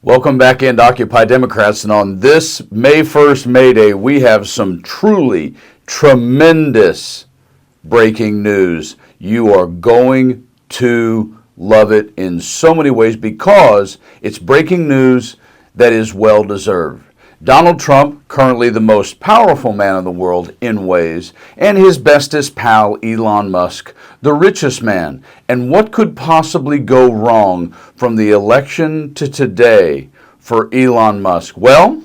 Welcome back into Occupy Democrats, and on this May 1st, May Day, we have some truly tremendous breaking news. You are going to love it in so many ways because it's breaking news that is well-deserved. Donald Trump, currently the most powerful man in the world in ways, and his bestest pal, Elon Musk, the richest man. And what could possibly go wrong from the election to today for Elon Musk? Well,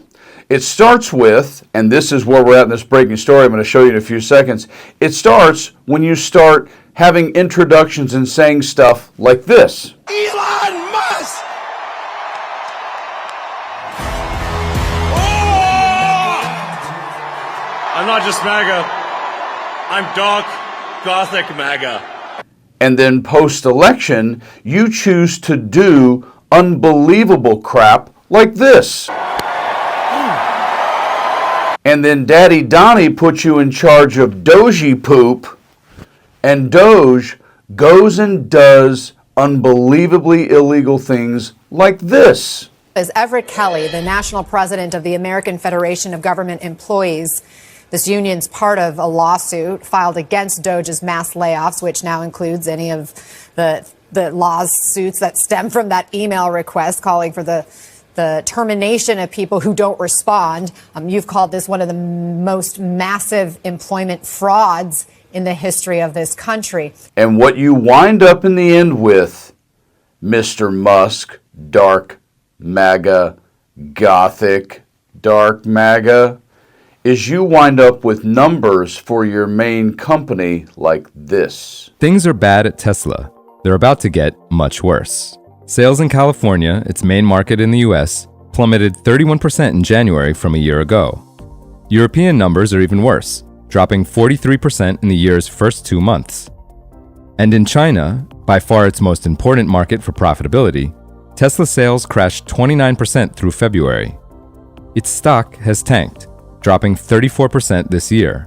it starts with, and this is where we're at in this breaking story, I'm going to show you in a few seconds. It starts when you start having introductions and saying stuff like this. Elon Musk! I'm not just MAGA, I'm dark, gothic MAGA. And then post-election, you choose to do unbelievable crap like this. And then Daddy Donnie puts you in charge of Doji poop, and Doge goes and does unbelievably illegal things like this. As Everett Kelly, the national president of the American Federation of Government Employees, this union's part of a lawsuit filed against Doge's mass layoffs, which now includes any of the lawsuits that stem from that email request calling for the termination of people who don't respond. You've called this one of the most massive employment frauds in the history of this country. And what you wind up in the end with, Mr. Musk, dark MAGA, gothic, dark MAGA, is you wind up with numbers for your main company like this. Things are bad at Tesla. They're about to get much worse. Sales in California, its main market in the US, plummeted 31% in January from a year ago. European numbers are even worse, dropping 43% in the year's first 2 months. And in China, by far its most important market for profitability, Tesla sales crashed 29% through February. Its stock has tanked, dropping 34% this year,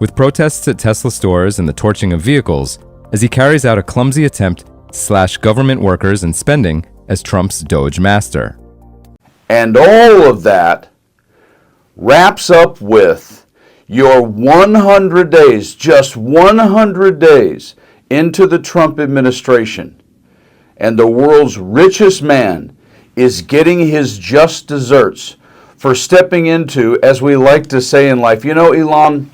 with protests at Tesla stores and the torching of vehicles as he carries out a clumsy attempt to slash government workers and spending as Trump's Doge master. And all of that wraps up with your 100 days, just 100 days into the Trump administration, and the world's richest man is getting his just desserts for stepping into, as we like to say in life, you know, Elon,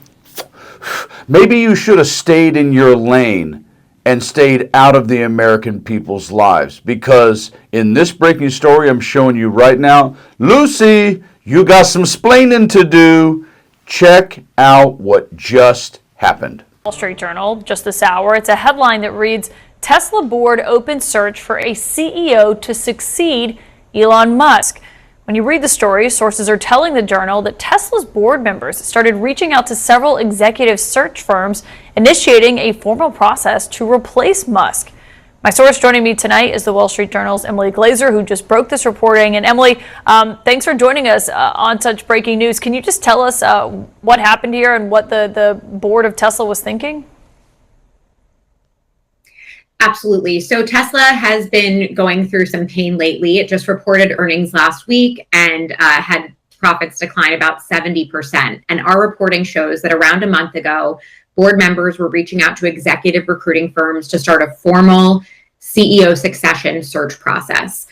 maybe you should have stayed in your lane and stayed out of the American people's lives. Because in this breaking story I'm showing you right now, Lucy, you got some splaining to do. Check out what just happened. Wall Street Journal, just this hour, it's a headline that reads, Tesla board opens search for a CEO to succeed Elon Musk. When you read the story, sources are telling the Journal that Tesla's board members started reaching out to several executive search firms, initiating a formal process to replace Musk. My source joining me tonight is the Wall Street Journal's Emily Glazer, who just broke this reporting. And Emily, thanks for joining us on such breaking news. Can you just tell us what happened here and what the board of Tesla was thinking? Absolutely. So Tesla has been going through some pain lately. It just reported earnings last week and had profits decline about 70%. And our reporting shows that around a month ago, board members were reaching out to executive recruiting firms to start a formal CEO succession search process.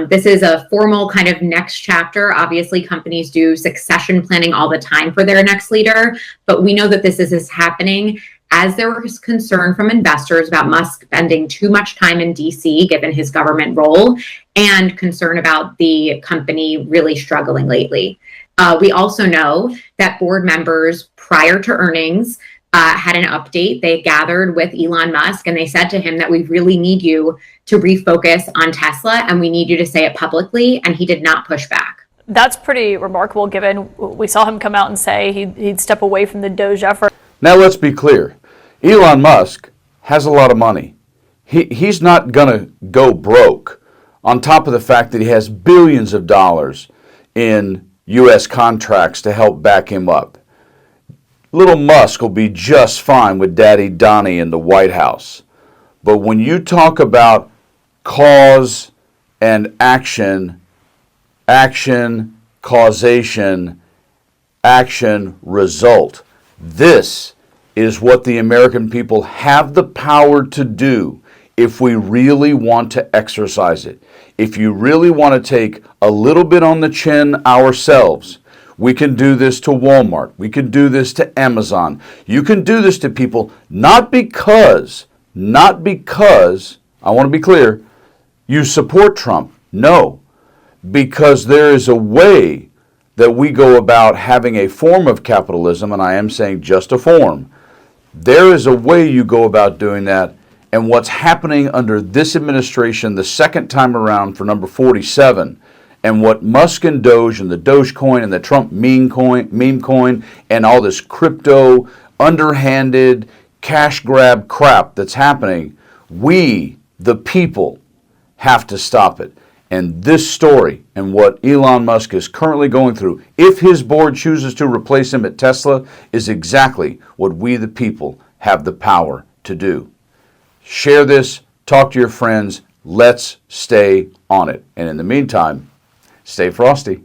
This is a formal kind of next chapter. Obviously, companies do succession planning all the time for their next leader, but we know that this is happening as there was concern from investors about Musk spending too much time in DC, given his government role, and concern about the company really struggling lately. We also know that board members prior to earnings had an update. They gathered with Elon Musk and they said to him that we really need you to refocus on Tesla and we need you to say it publicly, and he did not push back. That's pretty remarkable given we saw him come out and say he'd step away from the Doge effort. Now let's be clear. Elon Musk has a lot of money. He's not going to go broke, on top of the fact that he has billions of dollars in U.S. contracts to help back him up. Little Musk will be just fine with Daddy Donnie in the White House. But when you talk about cause and action, action, causation, action, result. This is what the American people have the power to do if we really want to exercise it. If you really want to take a little bit on the chin ourselves, we can do this to Walmart. We can do this to Amazon. You can do this to people not because, I want to be clear, you support Trump. No, because there is a way that we go about having a form of capitalism, and I am saying just a form. There is a way you go about doing that, and what's happening under this administration the second time around for number 47, and what Musk and Doge and the Dogecoin and the Trump meme coin and all this crypto underhanded cash grab crap that's happening, we, the people, have to stop it. And this story and what Elon Musk is currently going through, if his board chooses to replace him at Tesla, is exactly what we, the people, have the power to do. Share this, talk to your friends, let's stay on it. And in the meantime, stay frosty.